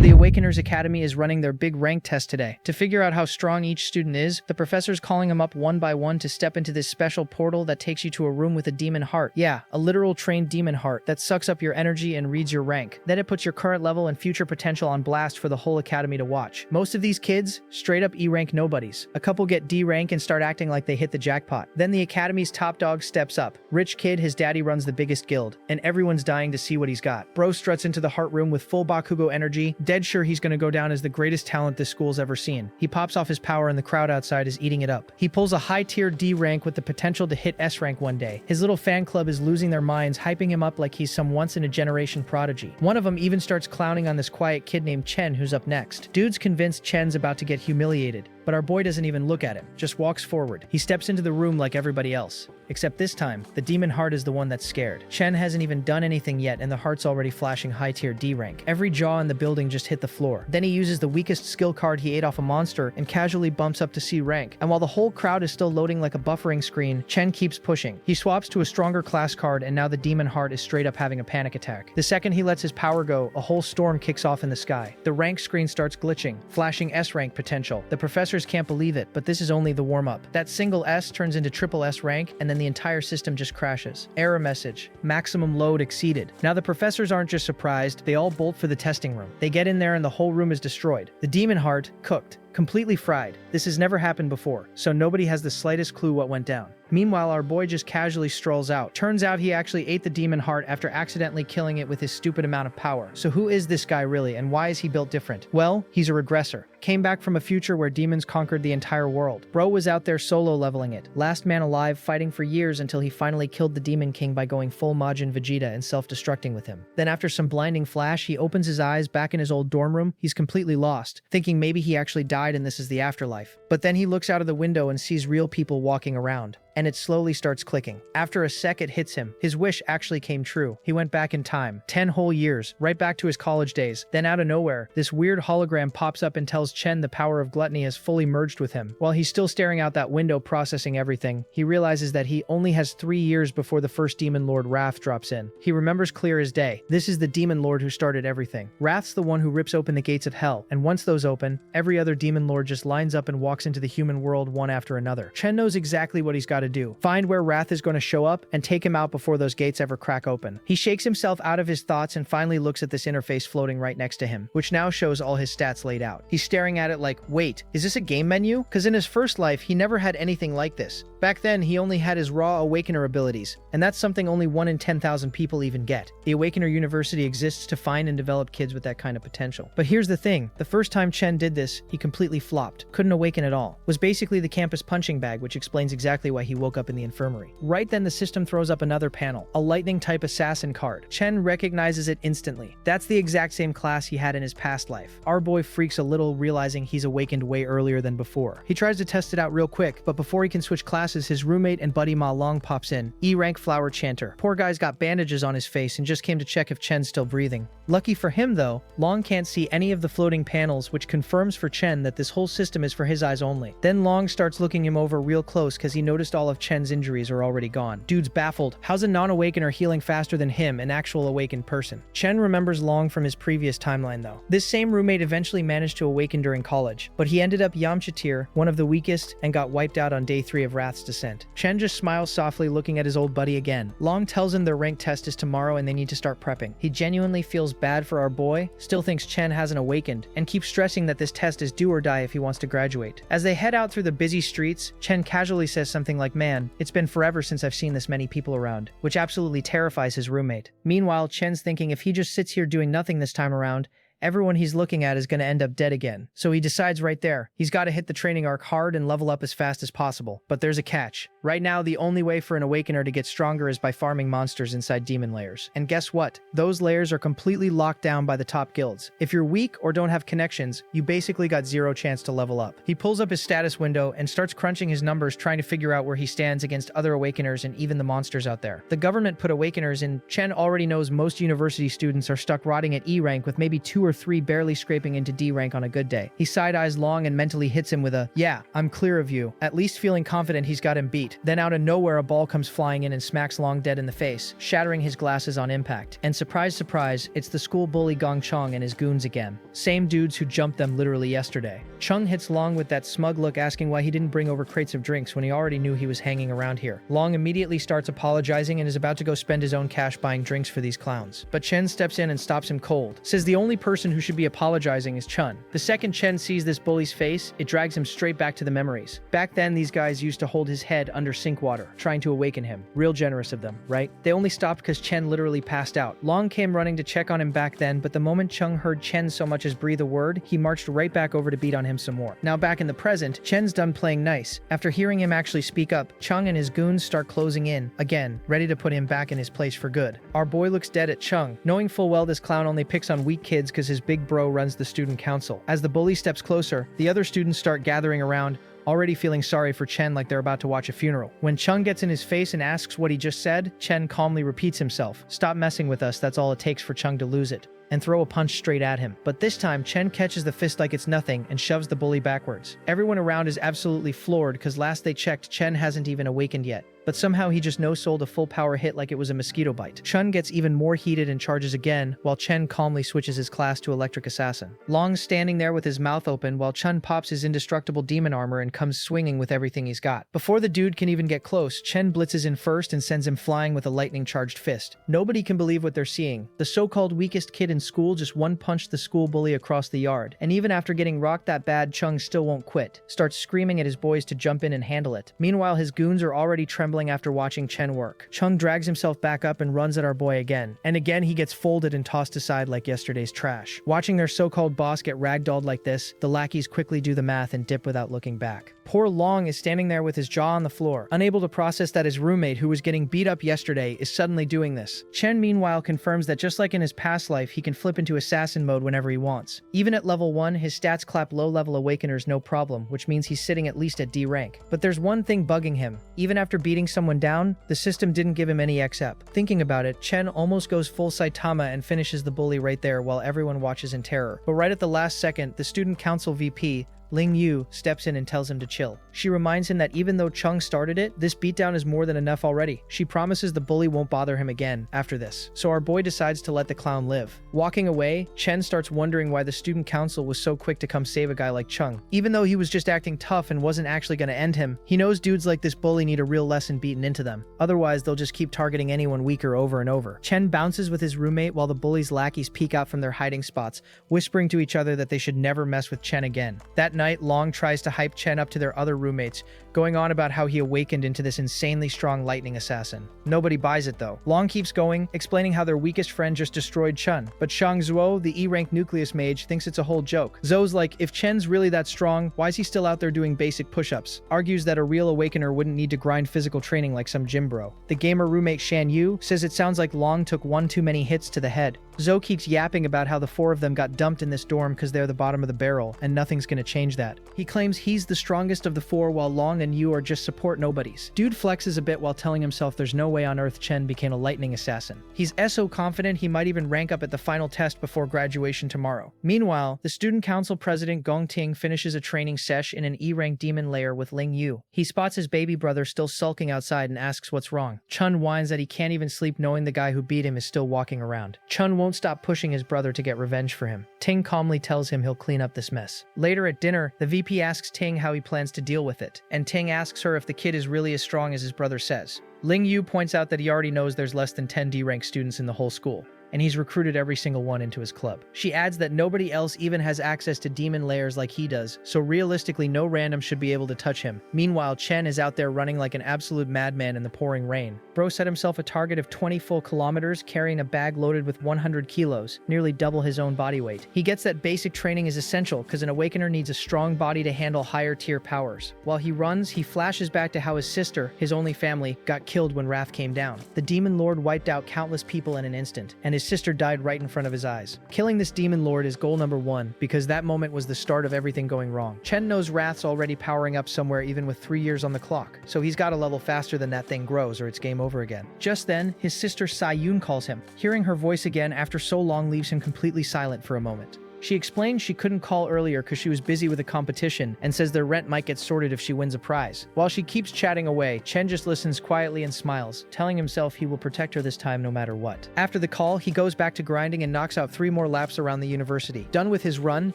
the Awakeners Academy is running their big rank test today. To figure out how strong each student is, the professor's calling them up one by one to step into this special portal that takes you to a room with a demon heart. Yeah, a literal trained demon heart that sucks up your energy and reads your rank. Then it puts your current level and future potential on blast for the whole academy to watch. Most of these kids, straight up E-rank nobodies. A couple get D rank and start acting like they hit the jackpot. Then the academy's top dog steps up. Rich kid, his daddy runs the biggest guild, and everyone's dying to see what he's got. Bro struts into the heart room with full Bakugo energy, dead sure he's gonna go down as the greatest talent this school's ever seen. He pops off his power and the crowd outside is eating it up. He pulls a high-tier D rank with the potential to hit S rank one day. His little fan club is losing their minds, hyping him up like he's some once-in-a-generation prodigy. One of them even starts clowning on this quiet kid named Chen who's up next. Dude's convinced Chen's about to get humiliated, but our boy doesn't even look at him, just walks forward. He steps into the room like everybody else. Except this time, the demon heart is the one that's scared. Chen hasn't even done anything yet and the heart's already flashing high-tier D rank. Every jaw in the building just hit the floor. Then he uses the weakest skill card he ate off a monster and casually bumps up to C rank. And while the whole crowd is still loading like a buffering screen, Chen keeps pushing. He swaps to a stronger class card and now the demon heart is straight up having a panic attack. The second he lets his power go, a whole storm kicks off in the sky. The rank screen starts glitching, flashing S rank potential. The professors can't believe it, but this is only the warm-up. That single S turns into triple S rank and then the entire system just crashes. Error message. Maximum load exceeded. Now the professors aren't just surprised, they all bolt for the testing room. They get in there and the whole room is destroyed. The demon heart, cooked. Completely fried. This has never happened before, so nobody has the slightest clue what went down. Meanwhile, our boy just casually strolls out. Turns out he actually ate the demon heart after accidentally killing it with his stupid amount of power. So who is this guy really, and why is he built different? Well, he's a regressor. Came back from a future where demons conquered the entire world. Bro was out there solo leveling it. Last man alive, fighting for years until he finally killed the Demon King by going full Majin Vegeta and self-destructing with him. Then after some blinding flash, he opens his eyes back in his old dorm room. He's completely lost, thinking maybe he actually died and this is the afterlife. But then he looks out of the window and sees real people walking around. And it slowly starts clicking. After a sec, it hits him. His wish actually came true. He went back in time, 10 whole years, right back to his college days. Then out of nowhere, this weird hologram pops up and tells Chen the power of gluttony has fully merged with him. While he's still staring out that window processing everything, he realizes that he only has 3 years before the first Demon Lord Wrath drops in. He remembers clear as day. This is the Demon Lord who started everything. Wrath's the one who rips open the gates of hell, and once those open, every other Demon Lord just lines up and walks into the human world one after another. Chen knows exactly what he's got to do. Find where Wrath is going to show up and take him out before those gates ever crack open. He shakes himself out of his thoughts and finally looks at this interface floating right next to him, which now shows all his stats laid out. He's staring at it like, wait, is this a game menu? Because in his first life, he never had anything like this. Back then, he only had his raw awakener abilities, and that's something only 1 in 10,000 people even get. The Awakener University exists to find and develop kids with that kind of potential. But here's the thing, the first time Chen did this, he completely flopped. Couldn't awaken at all. Was basically the campus punching bag, which explains exactly why he woke up in the infirmary. Right then, the system throws up another panel, a lightning-type assassin card. Chen recognizes it instantly. That's the exact same class he had in his past life. Our boy freaks a little, realizing he's awakened way earlier than before. He tries to test it out real quick, but before he can switch classes, his roommate and buddy Ma Long pops in. E-rank flower chanter. Poor guy's got bandages on his face and just came to check if Chen's still breathing. Lucky for him though, Long can't see any of the floating panels, which confirms for Chen that this whole system is for his eyes only. Then Long starts looking him over real close because he noticed all of Chen's injuries are already gone. Dude's baffled. How's a non-awakener healing faster than him, an actual awakened person? Chen remembers Long from his previous timeline though. This same roommate eventually managed to awaken during college, but he ended up Yamcha tier, one of the weakest, and got wiped out on day 3 of Wrath's descent. Chen just smiles softly looking at his old buddy again. Long tells him their rank test is tomorrow and they need to start prepping. He genuinely feels bad for our boy, still thinks Chen hasn't awakened, and keeps stressing that this test is do or die if he wants to graduate. As they head out through the busy streets, Chen casually says something like, "Man, it's been forever since I've seen this many people around," which absolutely terrifies his roommate. Meanwhile, Chen's thinking if he just sits here doing nothing this time around, everyone he's looking at is going to end up dead again. So he decides right there, he's got to hit the training arc hard and level up as fast as possible. But there's a catch. Right now, the only way for an awakener to get stronger is by farming monsters inside demon layers. And guess what? Those layers are completely locked down by the top guilds. If you're weak or don't have connections, you basically got zero chance to level up. He pulls up his status window and starts crunching his numbers, trying to figure out where he stands against other awakeners and even the monsters out there. The government put awakeners in. Chen already knows most university students are stuck rotting at E rank with maybe 2 2 or 3 barely scraping into D rank on a good day. He side-eyes Long and mentally hits him with a, "Yeah, I'm clear of you," at least feeling confident he's got him beat. Then out of nowhere a ball comes flying in and smacks Long dead in the face, shattering his glasses on impact. And surprise, surprise, it's the school bully Gong Chong and his goons again. Same dudes who jumped them literally yesterday. Chung hits Long with that smug look, asking why he didn't bring over crates of drinks when he already knew he was hanging around here. Long immediately starts apologizing and is about to go spend his own cash buying drinks for these clowns. But Chen steps in and stops him cold, says the only person who should be apologizing is Chen. The second Chen sees this bully's face, it drags him straight back to the memories. Back then, these guys used to hold his head under sink water, trying to awaken him. Real generous of them, right? They only stopped because Chen literally passed out. Long came running to check on him back then, but the moment Chung heard Chen so much as breathe a word, he marched right back over to beat on him some more. Now back in the present, Chen's done playing nice. After hearing him actually speak up, Chung and his goons start closing in, again, ready to put him back in his place for good. Our boy looks dead at Chung, knowing full well this clown only picks on weak kids because his big bro runs the student council. As the bully steps closer, the other students start gathering around, already feeling sorry for Chen like they're about to watch a funeral. When Chung gets in his face and asks what he just said, Chen calmly repeats himself, "Stop messing with us, that's all it takes for Chung to lose it," and throw a punch straight at him. But this time, Chen catches the fist like it's nothing and shoves the bully backwards. Everyone around is absolutely floored because last they checked, Chen hasn't even awakened yet. But somehow he just no-sold a full power hit like it was a mosquito bite. Chen gets even more heated and charges again, while Chen calmly switches his class to Electric Assassin. Long's standing there with his mouth open while Chen pops his indestructible demon armor and comes swinging with everything he's got. Before the dude can even get close, Chen blitzes in first and sends him flying with a lightning-charged fist. Nobody can believe what they're seeing. The so-called weakest kid in school just one-punched the school bully across the yard. And even after getting rocked that bad, Chung still won't quit. Starts screaming at his boys to jump in and handle it. Meanwhile, his goons are already trembling after watching Chen work. Chung drags himself back up and runs at our boy again. And again he gets folded and tossed aside like yesterday's trash. Watching their so-called boss get ragdolled like this, the lackeys quickly do the math and dip without looking back. Poor Long is standing there with his jaw on the floor, unable to process that his roommate, who was getting beat up yesterday, is suddenly doing this. Chen meanwhile confirms that just like in his past life, he can flip into assassin mode whenever he wants. Even at level 1, his stats clap low-level awakeners no problem, which means he's sitting at least at D rank. But there's one thing bugging him. Even after beating someone down, the system didn't give him any XP. Thinking about it, Chen almost goes full Saitama and finishes the bully right there while everyone watches in terror. But right at the last second, the student council VP, Ling Yu, steps in and tells him to chill. She reminds him that even though Chung started it, this beatdown is more than enough already. She promises the bully won't bother him again after this. So our boy decides to let the clown live. Walking away, Chen starts wondering why the student council was so quick to come save a guy like Chung. Even though he was just acting tough and wasn't actually going to end him, he knows dudes like this bully need a real lesson beaten into them. Otherwise, they'll just keep targeting anyone weaker over and over. Chen bounces with his roommate while the bully's lackeys peek out from their hiding spots, whispering to each other that they should never mess with Chen again. That night, Long tries to hype Chen up to their other roommates, going on about how he awakened into this insanely strong lightning assassin. Nobody buys it though. Long keeps going, explaining how their weakest friend just destroyed Chen, but Shang Zuo, the E-rank nucleus mage, thinks it's a whole joke. Zou's like, if Chen's really that strong, why is he still out there doing basic push-ups? Argues that a real awakener wouldn't need to grind physical training like some gym bro. The gamer roommate Shan Yu says it sounds like Long took one too many hits to the head. Zhou keeps yapping about how the 4 of them got dumped in this dorm because they're the bottom of the barrel, and nothing's gonna change that. He claims he's the strongest of the 4 while Long and Yu are just support nobodies. Dude flexes a bit while telling himself there's no way on earth Chen became a lightning assassin. He's so confident he might even rank up at the final test before graduation tomorrow. Meanwhile, the student council president Gong Ting finishes a training sesh in an E-rank demon lair with Ling Yu. He spots his baby brother still sulking outside and asks what's wrong. Chun whines that he can't even sleep knowing the guy who beat him is still walking around. Chun won't stop pushing his brother to get revenge for him. Ting calmly tells him he'll clean up this mess. Later at dinner, the VP asks Ting how he plans to deal with it, and Ting asks her if the kid is really as strong as his brother says. Ling Yu points out that he already knows there's less than 10 D-rank students in the whole school, and he's recruited every single one into his club. She adds that nobody else even has access to demon lairs like he does, so realistically no random should be able to touch him. Meanwhile, Chen is out there running like an absolute madman in the pouring rain. Bro set himself a target of 20 full kilometers, carrying a bag loaded with 100 kilos, nearly double his own body weight. He gets that basic training is essential because an awakener needs a strong body to handle higher tier powers. While he runs, he flashes back to how his sister, his only family, got killed when Wrath came down. The demon lord wiped out countless people in an instant, and his sister died right in front of his eyes. Killing this demon lord is goal number 1, because that moment was the start of everything going wrong. Chen knows Wrath's already powering up somewhere even with 3 years on the clock, so he's got to level faster than that thing grows or it's game over again. Just then, his sister Sai-Yun calls him. Hearing her voice again after so long leaves him completely silent for a moment. She explains she couldn't call earlier because she was busy with a competition and says their rent might get sorted if she wins a prize. While she keeps chatting away, Chen just listens quietly and smiles, telling himself he will protect her this time no matter what. After the call, he goes back to grinding and knocks out 3 more laps around the university. Done with his run,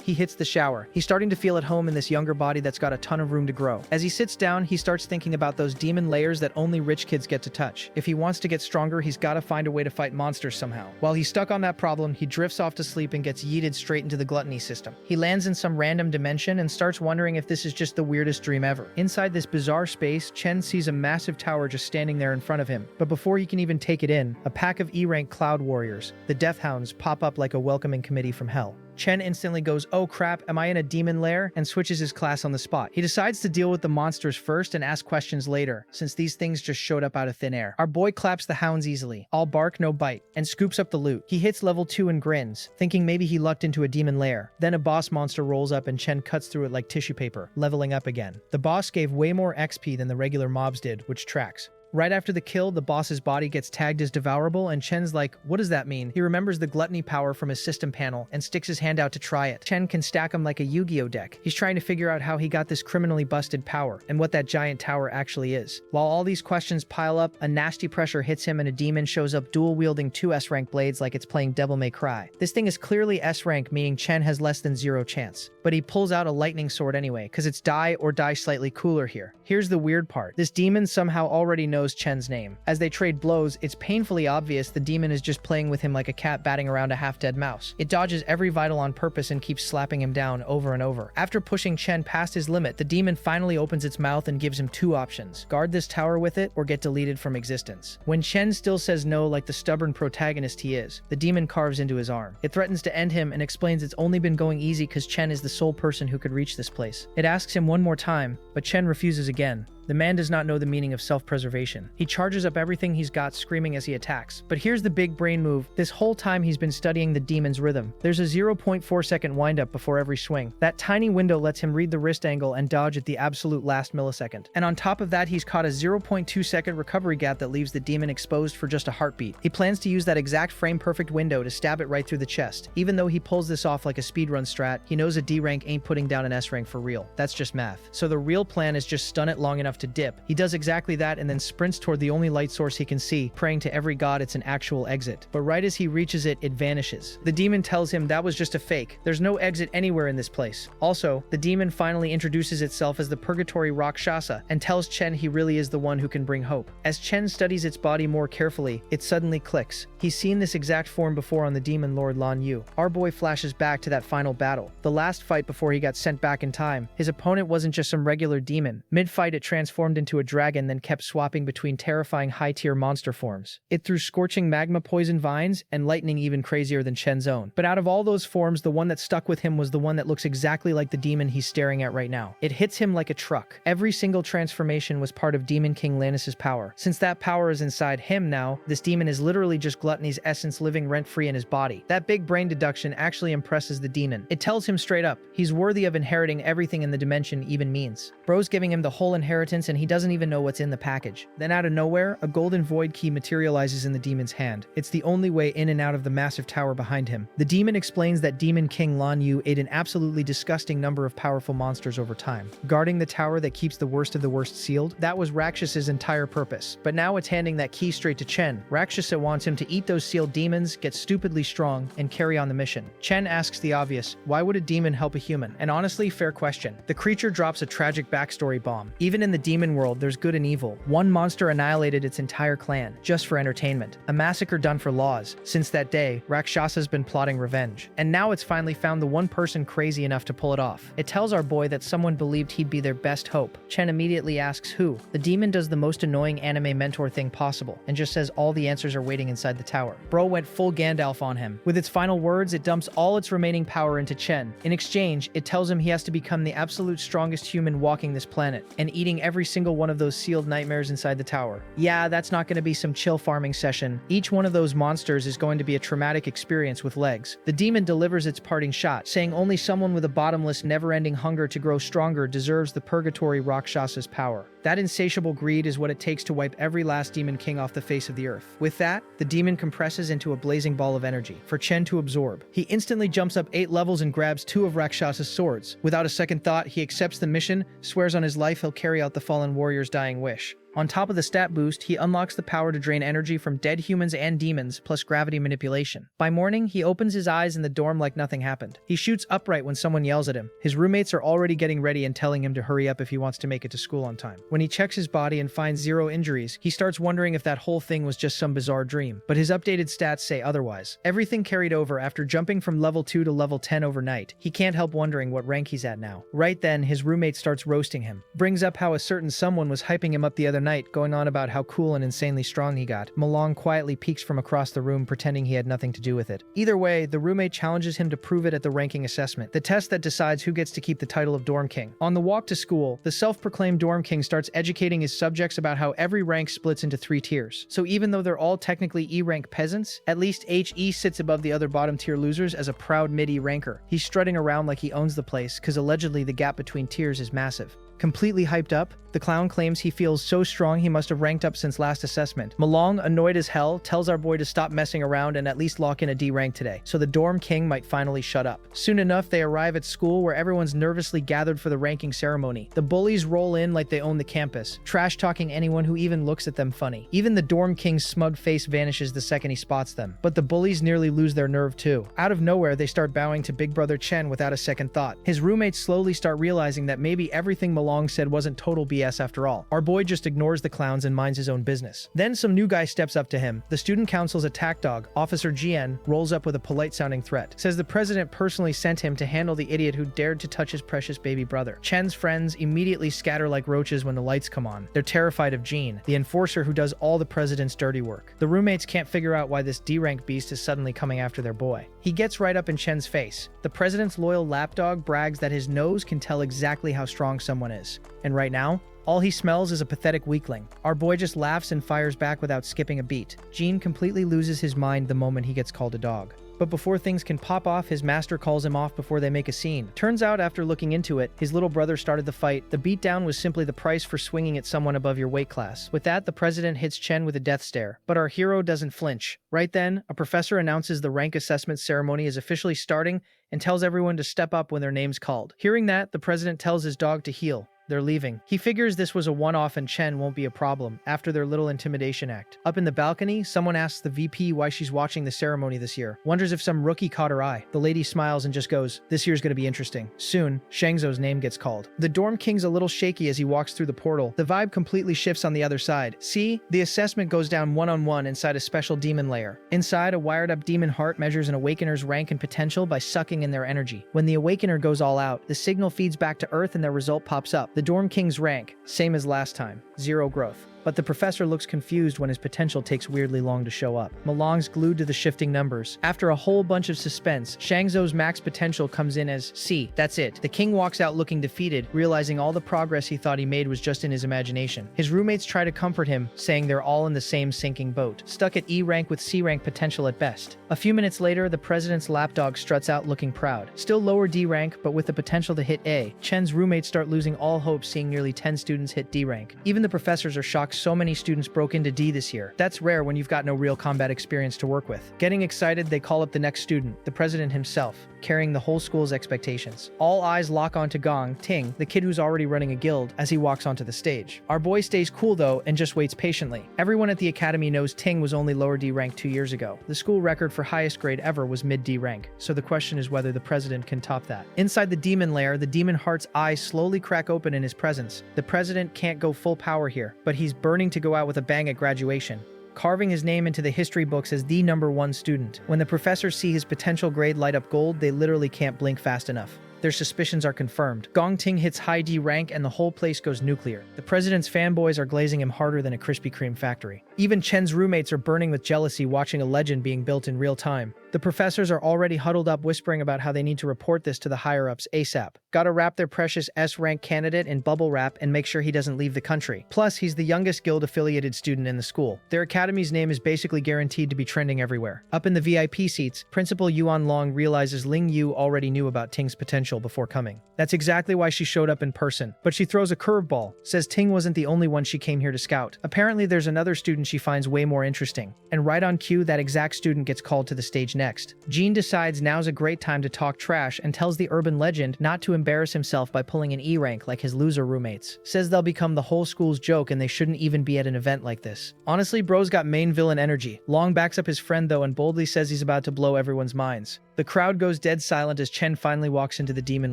he hits the shower. He's starting to feel at home in this younger body that's got a ton of room to grow. As he sits down, he starts thinking about those demon layers that only rich kids get to touch. If he wants to get stronger, he's got to find a way to fight monsters somehow. While he's stuck on that problem, he drifts off to sleep and gets yeeted straight into the gluttony system. He lands in some random dimension and starts wondering if this is just the weirdest dream ever. Inside this bizarre space, Chen sees a massive tower just standing there in front of him. But before he can even take it in, a pack of E-rank cloud warriors, the Death Hounds, pop up like a welcoming committee from hell. Chen instantly goes, "Oh crap, am I in a demon lair?" and switches his class on the spot. He decides to deal with the monsters first and ask questions later, since these things just showed up out of thin air. Our boy claps the hounds easily, all bark no bite, and scoops up the loot. He hits level 2 and grins, thinking maybe he lucked into a demon lair. Then a boss monster rolls up and Chen cuts through it like tissue paper, leveling up again. The boss gave way more XP than the regular mobs did, which tracks. Right after the kill, the boss's body gets tagged as devourable, and Chen's like, what does that mean? He remembers the gluttony power from his system panel and sticks his hand out to try it. Chen can stack him like a Yu-Gi-Oh deck. He's trying to figure out how he got this criminally busted power and what that giant tower actually is. While all these questions pile up, a nasty pressure hits him and a demon shows up dual-wielding 2 S-rank blades like it's playing Devil May Cry. This thing is clearly S-rank, meaning Chen has less than 0 chance. But he pulls out a lightning sword anyway, cause it's die or die slightly cooler here. Here's the weird part. This demon somehow already knows Chen's name. As they trade blows, it's painfully obvious the demon is just playing with him like a cat batting around a half-dead mouse. It dodges every vital on purpose and keeps slapping him down over and over. After pushing Chen past his limit, the demon finally opens its mouth and gives him 2 options. Guard this tower with it, or get deleted from existence. When Chen still says no like the stubborn protagonist he is, the demon carves into his arm. It threatens to end him and explains it's only been going easy because Chen is the sole person who could reach this place. It asks him one more time, but Chen refuses again. The man does not know the meaning of self-preservation. He charges up everything he's got, screaming as he attacks. But here's the big brain move. This whole time he's been studying the demon's rhythm. There's a 0.4 second windup before every swing. That tiny window lets him read the wrist angle and dodge at the absolute last millisecond. And on top of that, he's caught a 0.2 second recovery gap that leaves the demon exposed for just a heartbeat. He plans to use that exact frame-perfect window to stab it right through the chest. Even though he pulls this off like a speedrun strat, he knows a D rank ain't putting down an S rank for real. That's just math. So the real plan is just stun it long enough to dip. He does exactly that and then sprints toward the only light source he can see, praying to every god it's an actual exit. But right as he reaches it, it vanishes. The demon tells him that was just a fake. There's no exit anywhere in this place. Also, the demon finally introduces itself as the Purgatory Rakshasa and tells Chen he really is the one who can bring hope. As Chen studies its body more carefully, it suddenly clicks. He's seen this exact form before on the demon lord Lan Yu. Our boy flashes back to that final battle, the last fight before he got sent back in time. His opponent wasn't just some regular demon. Mid-fight, it transformed into a dragon, then kept swapping between terrifying high-tier monster forms. It threw scorching magma poison vines and lightning even crazier than Chen's own. But out of all those forms, the one that stuck with him was the one that looks exactly like the demon he's staring at right now. It hits him like a truck. Every single transformation was part of Demon King Lannis's power. Since that power is inside him now, this demon is literally just Gluttony's essence living rent-free in his body. That big brain deduction actually impresses the demon. It tells him straight up, he's worthy of inheriting everything in the dimension even means. Bro's giving him the whole inheritance and he doesn't even know what's in the package. Then out of nowhere, a golden void key materializes in the demon's hand. It's the only way in and out of the massive tower behind him. The demon explains that Demon King Lan Yu ate an absolutely disgusting number of powerful monsters over time. Guarding the tower that keeps the worst of the worst sealed, that was Rakshas's entire purpose. But now it's handing that key straight to Chen. Rakshasa wants him to eat those sealed demons, get stupidly strong, and carry on the mission. Chen asks the obvious, why would a demon help a human? And honestly, fair question. The creature drops a tragic backstory bomb. Even in the demon world, there's good and evil. One monster annihilated its entire clan, just for entertainment. A massacre done for laws. Since that day, Rakshasa's been plotting revenge. And now it's finally found the one person crazy enough to pull it off. It tells our boy that someone believed he'd be their best hope. Chen immediately asks who. The demon does the most annoying anime mentor thing possible, and just says all the answers are waiting inside the tower. Bro went full Gandalf on him. With its final words, it dumps all its remaining power into Chen. In exchange, it tells him he has to become the absolute strongest human walking this planet, and eating every single one of those sealed nightmares inside the tower. Yeah, that's not going to be some chill farming session. Each one of those monsters is going to be a traumatic experience with legs. The demon delivers its parting shot, saying only someone with a bottomless, never-ending hunger to grow stronger deserves the purgatory Rakshasa's power. That insatiable greed is what it takes to wipe every last demon king off the face of the earth. With that, the demon compresses into a blazing ball of energy for Chen to absorb. He instantly jumps up 8 levels and grabs 2 of Rakshasa's swords. Without a second thought, he accepts the mission, swears on his life he'll carry out the fallen warrior's dying wish. On top of the stat boost, he unlocks the power to drain energy from dead humans and demons, plus gravity manipulation. By morning, he opens his eyes in the dorm like nothing happened. He shoots upright when someone yells at him. His roommates are already getting ready and telling him to hurry up if he wants to make it to school on time. When he checks his body and finds 0 injuries, he starts wondering if that whole thing was just some bizarre dream. But his updated stats say otherwise. Everything carried over after jumping from level 2 to level 10 overnight. He can't help wondering what rank he's at now. Right then, his roommate starts roasting him. Brings up how a certain someone was hyping him up the other night, going on about how cool and insanely strong he got. Malong quietly peeks from across the room, pretending he had nothing to do with it. Either way, the roommate challenges him to prove it at the ranking assessment, the test that decides who gets to keep the title of Dorm King. On the walk to school, the self-proclaimed Dorm King starts educating his subjects about how every rank splits into 3 tiers. So even though they're all technically E-rank peasants, at least HE sits above the other bottom-tier losers as a proud mid-E ranker. He's strutting around like he owns the place, cause allegedly the gap between tiers is massive. Completely hyped up, the clown claims he feels so strong he must have ranked up since last assessment. Malong, annoyed as hell, tells our boy to stop messing around and at least lock in a D rank today, so the dorm king might finally shut up. Soon enough, they arrive at school where everyone's nervously gathered for the ranking ceremony. The bullies roll in like they own the campus, trash-talking anyone who even looks at them funny. Even the dorm king's smug face vanishes the second he spots them. But the bullies nearly lose their nerve too. Out of nowhere, they start bowing to big brother Chen without a second thought. His roommates slowly start realizing that maybe everything Malong said wasn't total BS after all. Our boy just ignores the clowns and minds his own business. Then some new guy steps up to him. The student council's attack dog, Officer Jian, rolls up with a polite-sounding threat. Says the president personally sent him to handle the idiot who dared to touch his precious baby brother. Chen's friends immediately scatter like roaches when the lights come on. They're terrified of Jean, the enforcer who does all the president's dirty work. The roommates can't figure out why this D-rank beast is suddenly coming after their boy. He gets right up in Chen's face. The president's loyal lapdog brags that his nose can tell exactly how strong someone is. And right now, all he smells is a pathetic weakling. Our boy just laughs and fires back without skipping a beat. Jean completely loses his mind the moment he gets called a dog. But before things can pop off, his master calls him off before they make a scene. Turns out, after looking into it, his little brother started the fight. The beatdown was simply the price for swinging at someone above your weight class. With that, the president hits Chen with a death stare. But our hero doesn't flinch. Right then, a professor announces the rank assessment ceremony is officially starting and tells everyone to step up when their name's called. Hearing that, the president tells his dog to heel. They're leaving. He figures this was a one-off and Chen won't be a problem after their little intimidation act. Up in the balcony, someone asks the VP why she's watching the ceremony this year. Wonders if some rookie caught her eye. The lady smiles and just goes, "This year's gonna be interesting." Soon, Shangzhou's name gets called. The dorm king's a little shaky as he walks through the portal. The vibe completely shifts on the other side. See, the assessment goes down one-on-one inside a special demon lair. Inside, a wired-up demon heart measures an awakener's rank and potential by sucking in their energy. When the awakener goes all out, the signal feeds back to Earth and their result pops up. The dorm king's rank, same as last time, 0 growth. But the professor looks confused when his potential takes weirdly long to show up. Malong's glued to the shifting numbers. After a whole bunch of suspense, Shangzhou's max potential comes in as C. That's it. The king walks out looking defeated, realizing all the progress he thought he made was just in his imagination. His roommates try to comfort him, saying they're all in the same sinking boat, stuck at E rank with C rank potential at best. A few minutes later, the president's lapdog struts out looking proud. Still lower D rank, but with the potential to hit A. Chen's roommates start losing all hope seeing nearly 10 students hit D rank. Even the professors are shocked so many students broke into D this year. That's rare when you've got no real combat experience to work with. Getting excited, they call up the next student, the president himself, carrying the whole school's expectations. All eyes lock onto Gong Ting, the kid who's already running a guild, as he walks onto the stage. Our boy stays cool though and just waits patiently. Everyone at the academy knows Ting was only lower D rank 2 years ago. The school record for highest grade ever was mid D rank, so the question is whether the president can top that. Inside the demon lair, the demon heart's eyes slowly crack open in his presence. The president can't go full power here, but he's burning to go out with a bang at graduation, carving his name into the history books as the #1 student. When the professors see his potential grade light up gold, they literally can't blink fast enough. Their suspicions are confirmed. Gong Ting hits high D rank and the whole place goes nuclear. The president's fanboys are glazing him harder than a Krispy Kreme factory. Even Chen's roommates are burning with jealousy watching a legend being built in real time. The professors are already huddled up whispering about how they need to report this to the higher-ups ASAP. Gotta wrap their precious S-rank candidate in bubble wrap and make sure he doesn't leave the country. Plus, he's the youngest guild-affiliated student in the school. Their academy's name is basically guaranteed to be trending everywhere. Up in the VIP seats, Principal Yuan Long realizes Ling Yu already knew about Ting's potential before coming. That's exactly why she showed up in person. But she throws a curveball, says Ting wasn't the only one she came here to scout. Apparently there's another student she finds way more interesting. And right on cue, that exact student gets called to the stage next. Jean decides now's a great time to talk trash and tells the urban legend not to embarrass himself by pulling an E rank like his loser roommates. Says they'll become the whole school's joke and they shouldn't even be at an event like this. Honestly, bro's got main villain energy. Long backs up his friend though and boldly says he's about to blow everyone's minds. The crowd goes dead silent as Chen finally walks into the demon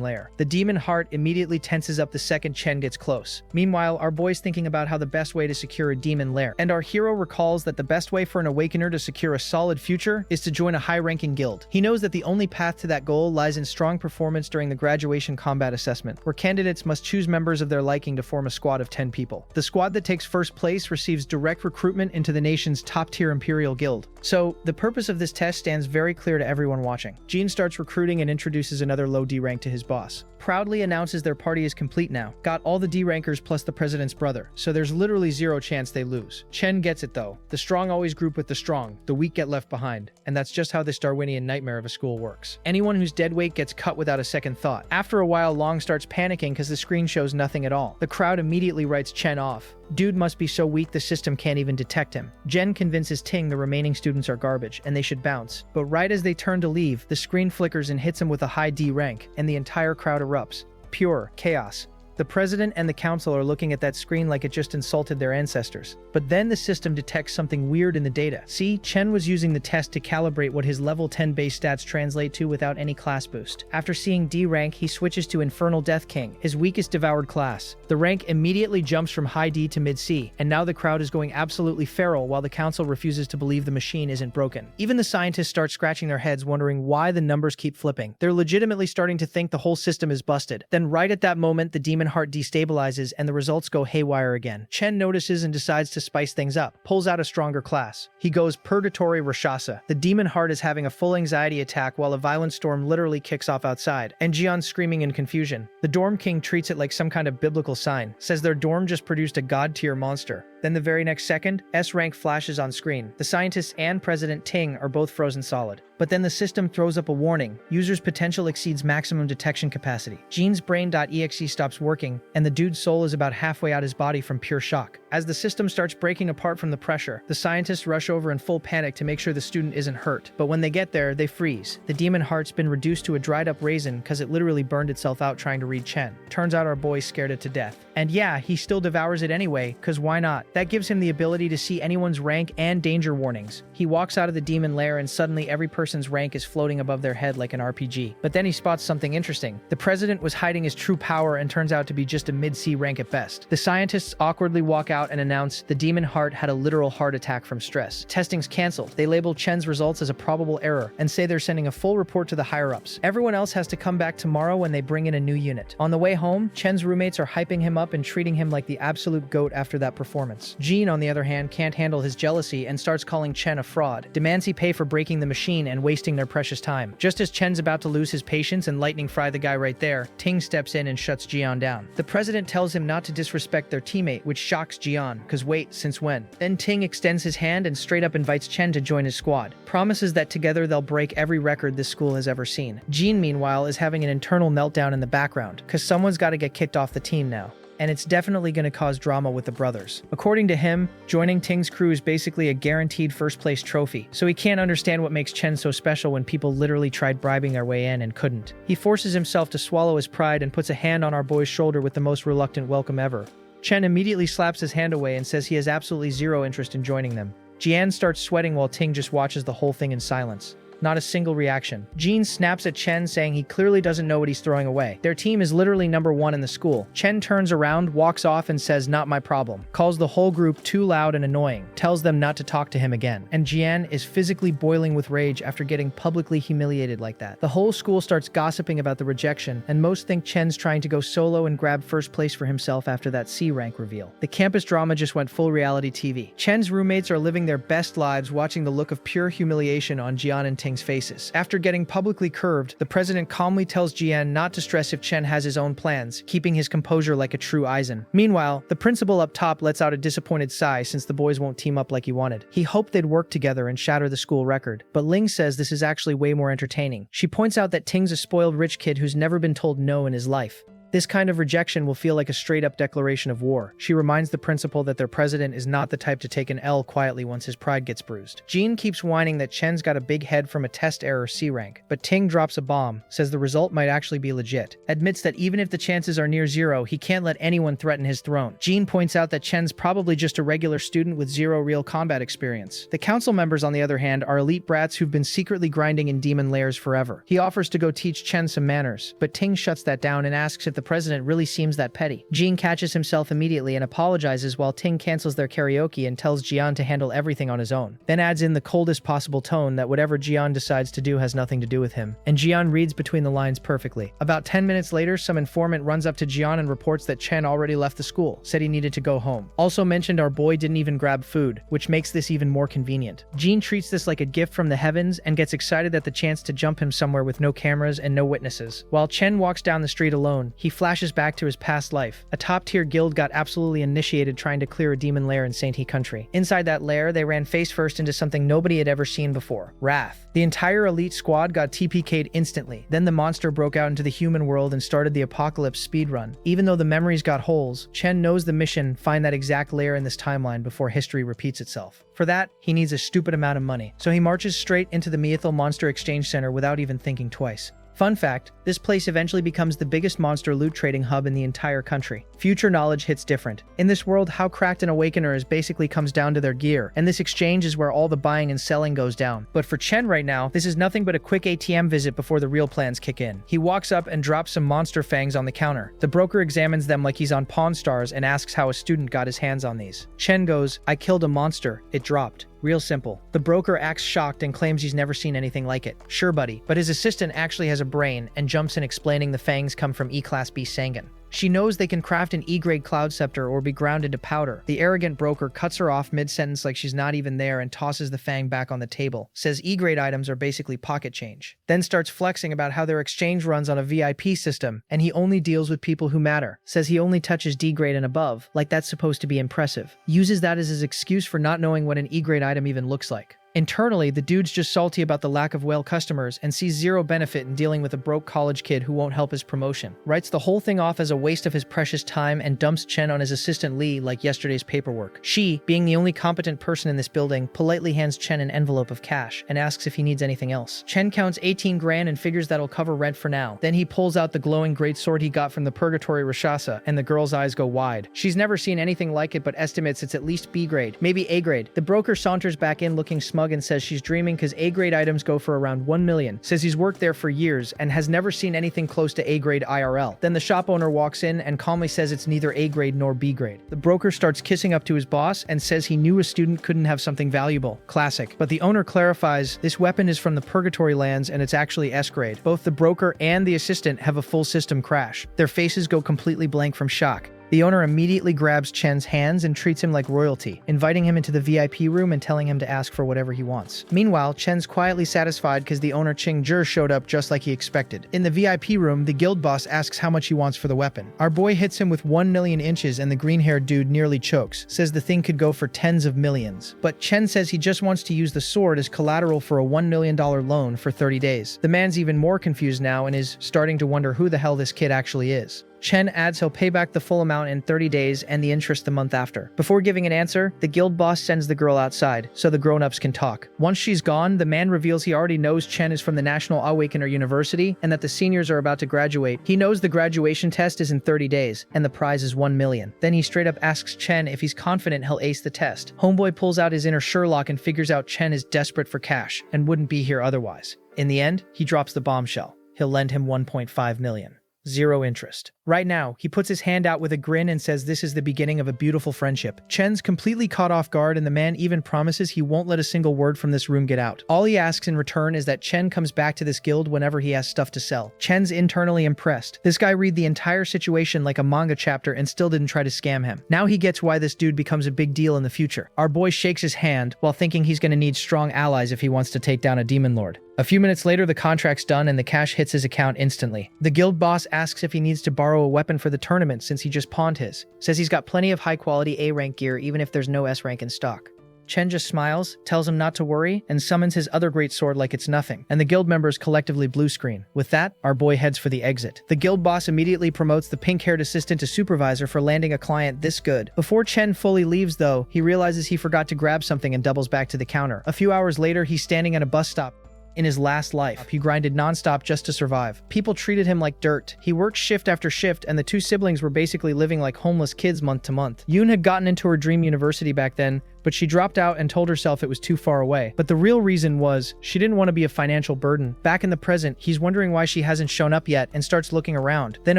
lair. The demon heart immediately tenses up the second Chen gets close. Meanwhile, our boy's thinking about how the best way to secure a demon lair, and our hero recalls that the best way for an awakener to secure a solid future is to join a high-ranking guild. He knows that the only path to that goal lies in strong performance during the graduation combat assessment, where candidates must choose members of their liking to form a squad of 10 people. The squad that takes first place receives direct recruitment into the nation's top-tier Imperial Guild. So, the purpose of this test stands very clear to everyone watching. Jean starts recruiting and introduces another low D rank to his boss. Proudly announces their party is complete now. Got all the D rankers plus the president's brother, so there's literally zero chance they lose. Chen gets it though. The strong always group with the strong, the weak get left behind. And that's just how this Darwinian nightmare of a school works. Anyone who's dead weight gets cut without a second thought. After a while, Long starts panicking because the screen shows nothing at all. The crowd immediately writes Chen off. Dude must be so weak the system can't even detect him. Jen convinces Ting the remaining students are garbage and they should bounce. But right as they turn to leave, the screen flickers and hits him with a high D rank, and the entire crowd erupts. Pure chaos. The president and the council are looking at that screen like it just insulted their ancestors. But then the system detects something weird in the data. See, Chen was using the test to calibrate what his level 10 base stats translate to without any class boost. After seeing D rank, he switches to Infernal Death King, his weakest devoured class. The rank immediately jumps from high D to mid C, and now the crowd is going absolutely feral while the council refuses to believe the machine isn't broken. Even the scientists start scratching their heads wondering why the numbers keep flipping. They're legitimately starting to think the whole system is busted. Then right at that moment, the demon heart destabilizes and the results go haywire again. Chen notices and decides to spice things up, pulls out a stronger class. He goes Purgatory Rashasa. The demon heart is having a full anxiety attack while a violent storm literally kicks off outside, and Jian's screaming in confusion. The dorm king treats it like some kind of biblical sign, says their dorm just produced a god-tier monster. Then the very next second, S rank flashes on screen. The scientists and President Ting are both frozen solid. But then the system throws up a warning. User's potential exceeds maximum detection capacity. Jean's brain.exe stops working, and the dude's soul is about halfway out his body from pure shock. As the system starts breaking apart from the pressure, the scientists rush over in full panic to make sure the student isn't hurt. But when they get there, they freeze. The demon heart's been reduced to a dried up raisin because it literally burned itself out trying to read Chen. Turns out our boy scared it to death. And yeah, he still devours it anyway, cause why not? That gives him the ability to see anyone's rank and danger warnings. He walks out of the demon lair and suddenly every person's rank is floating above their head like an RPG. But then he spots something interesting. The president was hiding his true power and turns out to be just a mid-C rank at best. The scientists awkwardly walk out and announce the demon heart had a literal heart attack from stress. Testing's cancelled. They label Chen's results as a probable error and say they're sending a full report to the higher-ups. Everyone else has to come back tomorrow when they bring in a new unit. On the way home, Chen's roommates are hyping him up and treating him like the absolute GOAT after that performance. Jean, on the other hand, can't handle his jealousy and starts calling Chen a fraud, demands he pay for breaking the machine and wasting their precious time. Just as Chen's about to lose his patience and lightning fry the guy right there, Ting steps in and shuts Jian down. The president tells him not to disrespect their teammate, which shocks Jian, cause wait, since when? Then Ting extends his hand and straight up invites Chen to join his squad. Promises that together they'll break every record this school has ever seen. Jean, meanwhile, is having an internal meltdown in the background, cause someone's gotta get kicked off the team now. And it's definitely going to cause drama with the brothers. According to him, joining Ting's crew is basically a guaranteed first-place trophy, so he can't understand what makes Chen so special when people literally tried bribing their way in and couldn't. He forces himself to swallow his pride and puts a hand on our boy's shoulder with the most reluctant welcome ever. Chen immediately slaps his hand away and says he has absolutely zero interest in joining them. Jian starts sweating while Ting just watches the whole thing in silence. Not a single reaction. Jean snaps at Chen, saying he clearly doesn't know what he's throwing away. Their team is literally number 1 in the school. Chen turns around, walks off, and says, "Not my problem." Calls the whole group too loud and annoying. Tells them not to talk to him again. And Jian is physically boiling with rage after getting publicly humiliated like that. The whole school starts gossiping about the rejection, and most think Chen's trying to go solo and grab first place for himself after that C rank reveal. The campus drama just went full reality TV. Chen's roommates are living their best lives, watching the look of pure humiliation on Jian and Ting's faces. After getting publicly curved, the president calmly tells Jian not to stress if Chen has his own plans, keeping his composure like a true Aizen. Meanwhile, the principal up top lets out a disappointed sigh since the boys won't team up like he wanted. He hoped they'd work together and shatter the school record, but Ling says this is actually way more entertaining. She points out that Ting's a spoiled rich kid who's never been told no in his life. This kind of rejection will feel like a straight-up declaration of war. She reminds the principal that their president is not the type to take an L quietly once his pride gets bruised. Jean keeps whining that Chen's got a big head from a test error C rank, but Ting drops a bomb, says the result might actually be legit, admits that even if the chances are near zero, he can't let anyone threaten his throne. Jean points out that Chen's probably just a regular student with zero real combat experience. The council members, on the other hand, are elite brats who've been secretly grinding in demon lairs forever. He offers to go teach Chen some manners, but Ting shuts that down and asks if the president really seems that petty. Jean catches himself immediately and apologizes while Ting cancels their karaoke and tells Jian to handle everything on his own. Then adds in the coldest possible tone that whatever Jian decides to do has nothing to do with him. And Jian reads between the lines perfectly. About 10 minutes later, some informant runs up to Jian and reports that Chen already left the school, said he needed to go home. Also mentioned our boy didn't even grab food, which makes this even more convenient. Jean treats this like a gift from the heavens and gets excited at the chance to jump him somewhere with no cameras and no witnesses. While Chen walks down the street alone, he flashes back to his past life. A top-tier guild got absolutely initiated trying to clear a demon lair in Saint He country. Inside that lair, they ran face first into something nobody had ever seen before: wrath. The entire elite squad got TPK'd instantly. Then the monster broke out into the human world and started the apocalypse speedrun. Even though the memories got holes, Chen knows the mission: find that exact lair in this timeline before history repeats itself. For that, he needs a stupid amount of money. So he marches straight into the Myethal Monster Exchange Center without even thinking twice. Fun fact, this place eventually becomes the biggest monster loot trading hub in the entire country. Future knowledge hits different. In this world, how cracked an awakener is basically comes down to their gear, and this exchange is where all the buying and selling goes down. But for Chen right now, this is nothing but a quick ATM visit before the real plans kick in. He walks up and drops some monster fangs on the counter. The broker examines them like he's on Pawn Stars and asks how a student got his hands on these. Chen goes, "I killed a monster, it dropped." Real simple. The broker acts shocked and claims he's never seen anything like it. Sure, buddy, but his assistant actually has a brain and jumps in explaining the fangs come from E-Class B Sangan. She knows they can craft an E-grade cloud scepter or be ground into powder. The arrogant broker cuts her off mid-sentence like she's not even there and tosses the fang back on the table. Says E-grade items are basically pocket change. Then starts flexing about how their exchange runs on a VIP system and he only deals with people who matter. Says he only touches D-grade and above, like that's supposed to be impressive. Uses that as his excuse for not knowing what an E-grade item even looks like. Internally, the dude's just salty about the lack of whale customers and sees zero benefit in dealing with a broke college kid who won't help his promotion. Writes the whole thing off as a waste of his precious time and dumps Chen on his assistant Li like yesterday's paperwork. She, being the only competent person in this building, politely hands Chen an envelope of cash and asks if he needs anything else. Chen counts 18 grand and figures that'll cover rent for now. Then he pulls out the glowing great sword he got from the Purgatory Rashasa and the girl's eyes go wide. She's never seen anything like it but estimates it's at least B grade, maybe A grade. The broker saunters back in looking smug and says she's dreaming because A-grade items go for around 1 million. Says he's worked there for years and has never seen anything close to A-grade IRL. Then the shop owner walks in and calmly says it's neither A-grade nor B-grade. The broker starts kissing up to his boss and says he knew a student couldn't have something valuable. Classic. But the owner clarifies this weapon is from the Purgatory lands and it's actually S-grade. Both the broker and the assistant have a full system crash. Their faces go completely blank from shock. The owner immediately grabs Chen's hands and treats him like royalty, inviting him into the VIP room and telling him to ask for whatever he wants. Meanwhile, Chen's quietly satisfied because the owner Qing Zhi showed up just like he expected. In the VIP room, the guild boss asks how much he wants for the weapon. Our boy hits him with 1 million inches and the green-haired dude nearly chokes, says the thing could go for tens of millions. But Chen says he just wants to use the sword as collateral for a $1 million loan for 30 days. The man's even more confused now and is starting to wonder who the hell this kid actually is. Chen adds he'll pay back the full amount in 30 days and the interest the month after. Before giving an answer, the guild boss sends the girl outside so the grown-ups can talk. Once she's gone, the man reveals he already knows Chen is from the National Awakener University and that the seniors are about to graduate. He knows the graduation test is in 30 days and the prize is 1 million. Then he straight up asks Chen if he's confident he'll ace the test. Homeboy pulls out his inner Sherlock and figures out Chen is desperate for cash and wouldn't be here otherwise. In the end, he drops the bombshell. He'll lend him 1.5 million. Zero interest. Right now, he puts his hand out with a grin and says this is the beginning of a beautiful friendship. Chen's completely caught off guard and the man even promises he won't let a single word from this room get out. All he asks in return is that Chen comes back to this guild whenever he has stuff to sell. Chen's internally impressed. This guy read the entire situation like a manga chapter and still didn't try to scam him. Now he gets why this dude becomes a big deal in the future. Our boy shakes his hand while thinking he's gonna need strong allies if he wants to take down a demon lord. A few minutes later, the contract's done and the cash hits his account instantly. The guild boss asks if he needs to borrow a weapon for the tournament since he just pawned his. Says he's got plenty of high-quality A-rank gear even if there's no S-rank in stock. Chen just smiles, tells him not to worry, and summons his other great sword like it's nothing, and the guild members collectively blue screen. With that, our boy heads for the exit. The guild boss immediately promotes the pink-haired assistant to supervisor for landing a client this good. Before Chen fully leaves though, he realizes he forgot to grab something and doubles back to the counter. A few hours later, he's standing at a bus stop. In his last life, he grinded non-stop just to survive. People treated him like dirt. He worked shift after shift, and the two siblings were basically living like homeless kids month to month. Yoon had gotten into her dream university back then, but she dropped out and told herself it was too far away. But the real reason was, she didn't want to be a financial burden. Back in the present, he's wondering why she hasn't shown up yet and starts looking around. Then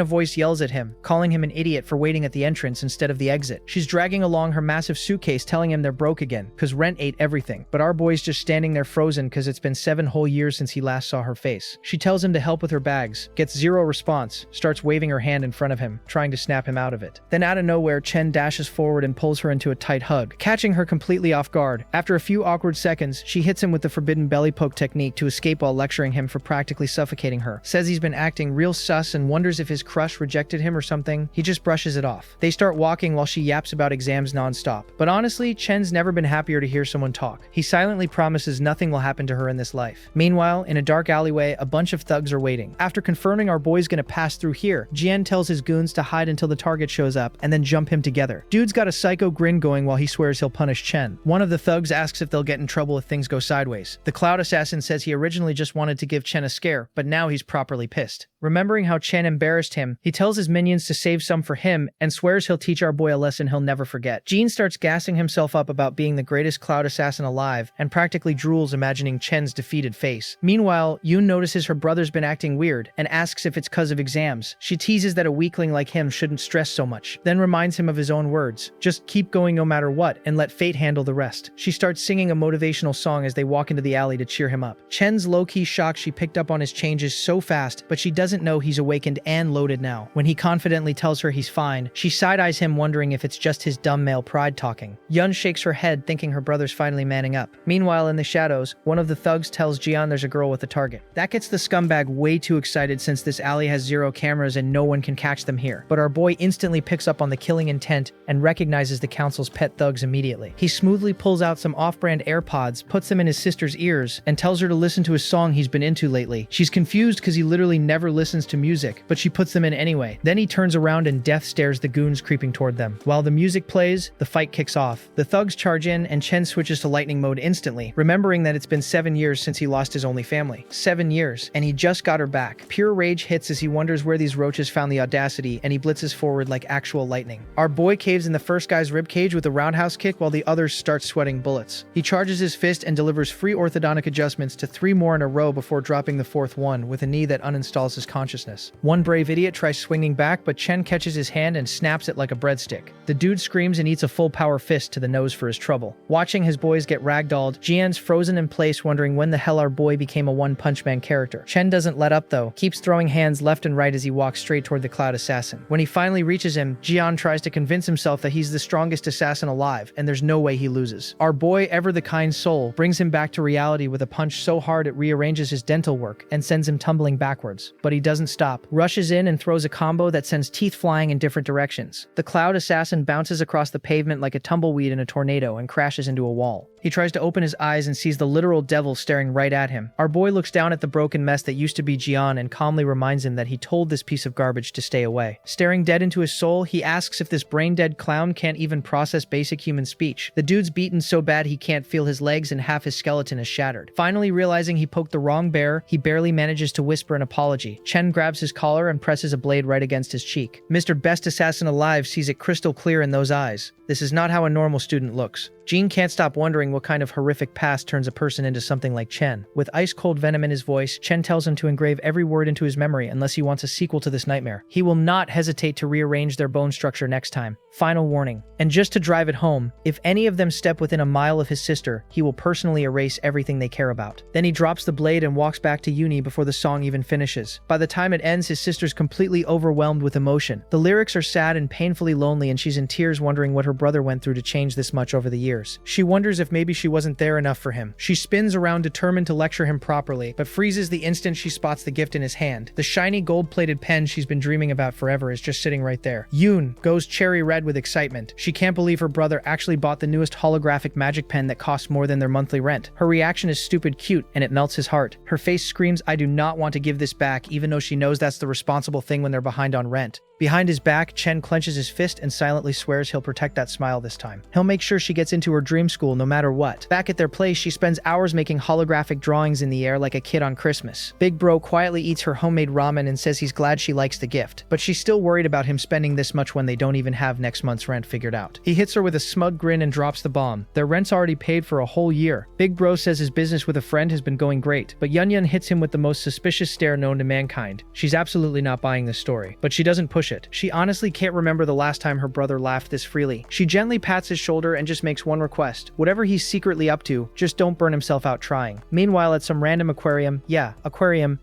a voice yells at him, calling him an idiot for waiting at the entrance instead of the exit. She's dragging along her massive suitcase, telling him they're broke again, cause rent ate everything. But our boy's just standing there frozen cause it's been 7 whole years since he last saw her face. She tells him to help with her bags, gets zero response, starts waving her hand in front of him, trying to snap him out of it. Then out of nowhere, Chen dashes forward and pulls her into a tight hug, catching her completely off guard. After a few awkward seconds, she hits him with the forbidden belly poke technique to escape while lecturing him for practically suffocating her. Says he's been acting real sus and wonders if his crush rejected him or something. He just brushes it off. They start walking while she yaps about exams nonstop. But honestly, Chen's never been happier to hear someone talk. He silently promises nothing will happen to her in this life. Meanwhile, in a dark alleyway, a bunch of thugs are waiting. After confirming our boy's gonna pass through here, Jian tells his goons to hide until the target shows up and then jump him together. Dude's got a psycho grin going while he swears he'll punish Chen. One of the thugs asks if they'll get in trouble if things go sideways. The cloud assassin says he originally just wanted to give Chen a scare, but now he's properly pissed. Remembering how Chen embarrassed him, he tells his minions to save some for him and swears he'll teach our boy a lesson he'll never forget. Jean starts gassing himself up about being the greatest cloud assassin alive and practically drools imagining Chen's defeated face. Meanwhile, Yoon notices her brother's been acting weird and asks if it's cause of exams. She teases that a weakling like him shouldn't stress so much, then reminds him of his own words, just keep going no matter what and let fate handle the rest. She starts singing a motivational song as they walk into the alley to cheer him up. Chen's low-key shocked she picked up on his changes so fast, but she doesn't know he's awakened and loaded now. When he confidently tells her he's fine, she side-eyes him wondering if it's just his dumb male pride talking. Yun shakes her head thinking her brother's finally manning up. Meanwhile, in the shadows, one of the thugs tells Jian there's a girl with a target. That gets the scumbag way too excited since this alley has 0 cameras and no one can catch them here. But our boy instantly picks up on the killing intent and recognizes the council's pet thugs immediately. He smoothly pulls out some off-brand AirPods, puts them in his sister's ears, and tells her to listen to a song he's been into lately. She's confused because he literally never listens to music, but she puts them in anyway. Then he turns around and death stares the goons creeping toward them. While the music plays, the fight kicks off. The thugs charge in and Chen switches to lightning mode instantly, remembering that it's been 7 years since he lost his only family. 7 years, and he just got her back. Pure rage hits as he wonders where these roaches found the audacity, and he blitzes forward like actual lightning. Our boy caves in the first guy's ribcage with a roundhouse kick while the others start sweating bullets. He charges his fist and delivers free orthodontic adjustments to 3 more in a row before dropping the 4th one with a knee that uninstalls his consciousness. One brave idiot tries swinging back, but Chen catches his hand and snaps it like a breadstick. The dude screams and eats a full power fist to the nose for his trouble. Watching his boys get ragdolled, Jian's frozen in place wondering when the hell our boy became a one-punch man character. Chen doesn't let up though, keeps throwing hands left and right as he walks straight toward the cloud assassin. When he finally reaches him, Jian tries to convince himself that he's the strongest assassin alive and there's no way he loses. Our boy, ever the kind soul, brings him back to reality with a punch so hard it rearranges his dental work and sends him tumbling backwards. But he doesn't stop, rushes in and throws a combo that sends teeth flying in different directions. The cloud assassin bounces across the pavement like a tumbleweed in a tornado and crashes into a wall. He tries to open his eyes and sees the literal devil staring right at him. Our boy looks down at the broken mess that used to be Jian and calmly reminds him that he told this piece of garbage to stay away. Staring dead into his soul, he asks if this brain-dead clown can't even process basic human speech. The dude's beaten so bad he can't feel his legs and half his skeleton is shattered. Finally realizing he poked the wrong bear, he barely manages to whisper an apology. Chen grabs his collar and presses a blade right against his cheek. Mr. Best Assassin Alive sees it crystal clear in those eyes. This is not how a normal student looks. Jean can't stop wondering what kind of horrific past turns a person into something like Chen. With ice-cold venom in his voice, Chen tells him to engrave every word into his memory unless he wants a sequel to this nightmare. He will not hesitate to rearrange their bone structure next time. Final warning. And just to drive it home, if any of them step within a mile of his sister, he will personally erase everything they care about. Then he drops the blade and walks back to uni before the song even finishes. By the time it ends, his sister's completely overwhelmed with emotion. The lyrics are sad and painfully lonely, and she's in tears wondering what her brother went through to change this much over the years. She wonders if maybe she wasn't there enough for him. She spins around determined to lecture him properly, but freezes the instant she spots the gift in his hand. The shiny gold-plated pen she's been dreaming about forever is just sitting right there. Yoon goes cherry red with excitement. She can't believe her brother actually bought the newest holographic magic pen that costs more than their monthly rent. Her reaction is stupid cute, and it melts his heart. Her face screams, "I do not want to give this back," even though she knows that's the responsible thing when they're behind on rent. Behind his back, Chen clenches his fist and silently swears he'll protect that smile this time. He'll make sure she gets into her dream school no matter what. Back at their place, she spends hours making holographic drawings in the air like a kid on Christmas. Big Bro quietly eats her homemade ramen and says he's glad she likes the gift, but she's still worried about him spending this much when they don't even have next month's rent figured out. He hits her with a smug grin and drops the bomb. Their rent's already paid for a whole year. Big Bro says his business with a friend has been going great, but Yun Yun hits him with the most suspicious stare known to mankind. She's absolutely not buying this story, but she doesn't push it. She honestly can't remember the last time her brother laughed this freely. She gently pats his shoulder and just makes one request. Whatever he's secretly up to, just don't burn himself out trying. Meanwhile, at some random aquarium,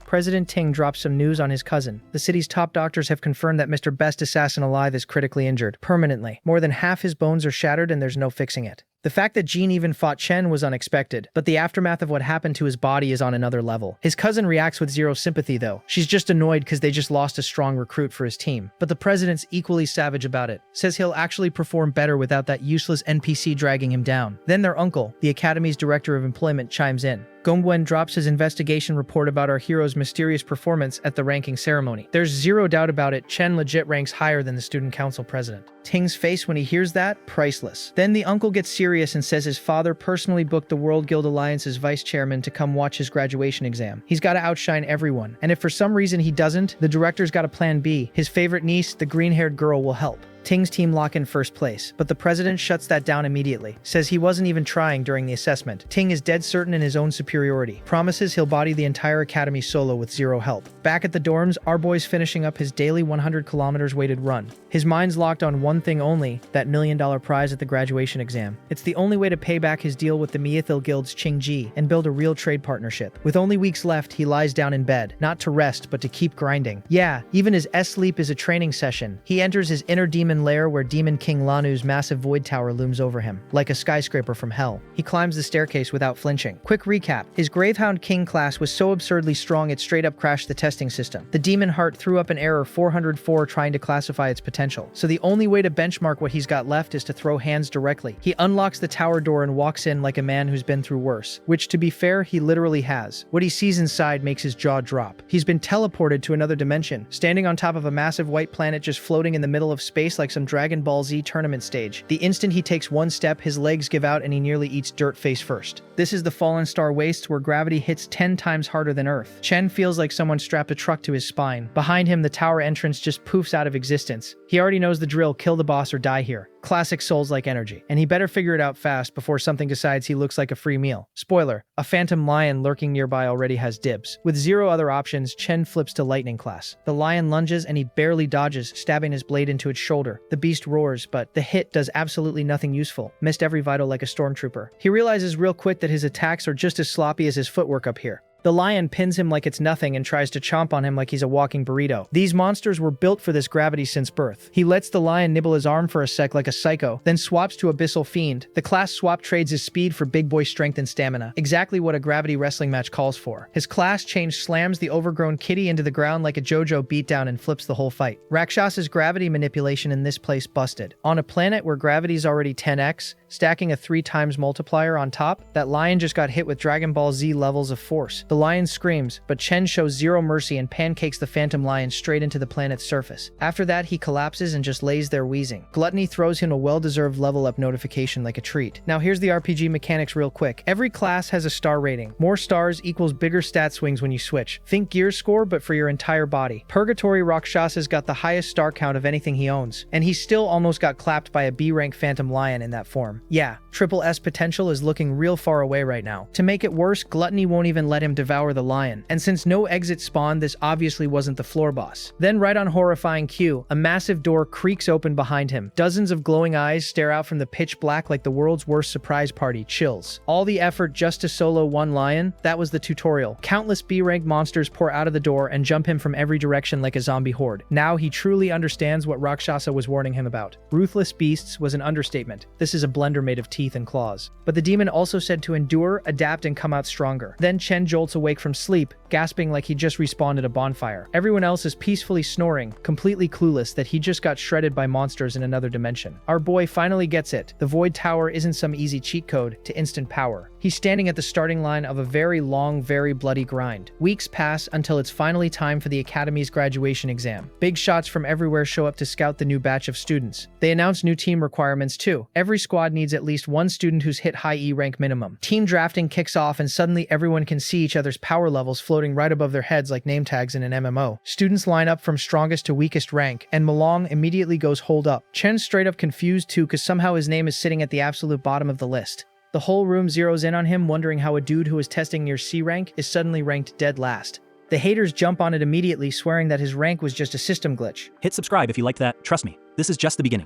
President Ting drops some news on his cousin. The city's top doctors have confirmed that Mr. Best Assassin Alive is critically injured, permanently. More than half his bones are shattered and there's no fixing it. The fact that Jean even fought Chen was unexpected, but the aftermath of what happened to his body is on another level. His cousin reacts with zero sympathy though. She's just annoyed because they just lost a strong recruit for his team. But the president's equally savage about it. Says he'll actually perform better without that useless NPC dragging him down. Then their uncle, the academy's director of employment, chimes in. Gongwen drops his investigation report about our hero's mysterious performance at the ranking ceremony. There's zero doubt about it, Chen legit ranks higher than the student council president. Ting's face when he hears that, priceless. Then the uncle gets serious and says his father personally booked the World Guild Alliance's vice chairman to come watch his graduation exam. He's got to outshine everyone, and if for some reason he doesn't, the director's got a plan B. His favorite niece, the green-haired girl, will help. Ting's team lock in first place, but the president shuts that down immediately, says he wasn't even trying during the assessment. Ting is dead certain in his own superiority, promises he'll body the entire academy solo with zero help. Back at the dorms, our boy's finishing up his daily 100 kilometers weighted run. His mind's locked on one thing only, that $1 million prize at the graduation exam. It's the only way to pay back his deal with the Miathil Guild's Qingji and build a real trade partnership. With only weeks left, he lies down in bed, not to rest, but to keep grinding. Yeah, even his S-sleep is a training session. He enters his inner demon lair where Demon King Lanu's massive void tower looms over him, like a skyscraper from hell. He climbs the staircase without flinching. Quick recap, his Gravehound King class was so absurdly strong it straight up crashed the testing system. The demon heart threw up an error 404 trying to classify its potential, so the only way to benchmark what he's got left is to throw hands directly. He unlocks the tower door and walks in like a man who's been through worse, which to be fair, he literally has. What he sees inside makes his jaw drop. He's been teleported to another dimension, standing on top of a massive white planet just floating in the middle of space like some Dragon Ball Z tournament stage. The instant he takes one step, his legs give out and he nearly eats dirt face first. This is the fallen star wastes where gravity hits 10 times harder than Earth. Chen feels like someone strapped a truck to his spine. Behind him, the tower entrance just poofs out of existence. He already knows the drill, kill the boss or die here. Classic Souls-like energy. And he better figure it out fast before something decides he looks like a free meal. Spoiler, a phantom lion lurking nearby already has dibs. With zero other options, Chen flips to lightning class. The lion lunges and he barely dodges, stabbing his blade into its shoulder. The beast roars, but the hit does absolutely nothing useful. Missed every vital like a stormtrooper. He realizes real quick that his attacks are just as sloppy as his footwork up here. The lion pins him like it's nothing and tries to chomp on him like he's a walking burrito. These monsters were built for this gravity since birth. He lets the lion nibble his arm for a sec like a psycho, then swaps to Abyssal Fiend. The class swap trades his speed for big boy strength and stamina. Exactly what a gravity wrestling match calls for. His class change slams the overgrown kitty into the ground like a JoJo beatdown and flips the whole fight. Rakshasa's gravity manipulation in this place busted. On a planet where gravity is already 10x, stacking a 3 times multiplier on top, that lion just got hit with Dragon Ball Z levels of force. The lion screams, but Chen shows zero mercy and pancakes the phantom lion straight into the planet's surface. After that, he collapses and just lays there wheezing. Gluttony throws him a well-deserved level up notification like a treat. Now here's the RPG mechanics real quick. Every class has a star rating. More stars equals bigger stat swings when you switch. Think gear score, but for your entire body. Purgatory Rakshasa's got the highest star count of anything he owns, and he still almost got clapped by a B-rank phantom lion in that form. Yeah, triple S potential is looking real far away right now. To make it worse, Gluttony won't even let him devour the lion, and since no exit spawned, this obviously wasn't the floor boss. Then right on horrifying cue, a massive door creaks open behind him. Dozens of glowing eyes stare out from the pitch black like the world's worst surprise party. Chills. All the effort just to solo one lion? That was the tutorial. Countless B-ranked monsters pour out of the door and jump him from every direction like a zombie horde. Now he truly understands what Rakshasa was warning him about. Ruthless beasts was an understatement. This is a blender made of teeth and claws. But the demon also said to endure, adapt, and come out stronger. Then Chen jolts awake from sleep, gasping like he just respawned at a bonfire. Everyone else is peacefully snoring, completely clueless that he just got shredded by monsters in another dimension. Our boy finally gets it. The Void Tower isn't some easy cheat code to instant power. He's standing at the starting line of a very long, very bloody grind. Weeks pass until it's finally time for the Academy's graduation exam. Big shots from everywhere show up to scout the new batch of students. They announce new team requirements too. Every squad needs at least one student who's hit high E rank minimum. Team drafting kicks off and suddenly everyone can see each other's power levels floating right above their heads like name tags in an MMO. Students line up from strongest to weakest rank, and Malong immediately goes hold up. Chen's straight up confused too because somehow his name is sitting at the absolute bottom of the list. The whole room zeroes in on him, wondering how a dude who is testing near C rank is suddenly ranked dead last. The haters jump on it immediately, swearing that his rank was just a system glitch. Hit subscribe if you liked that. Trust me, this is just the beginning.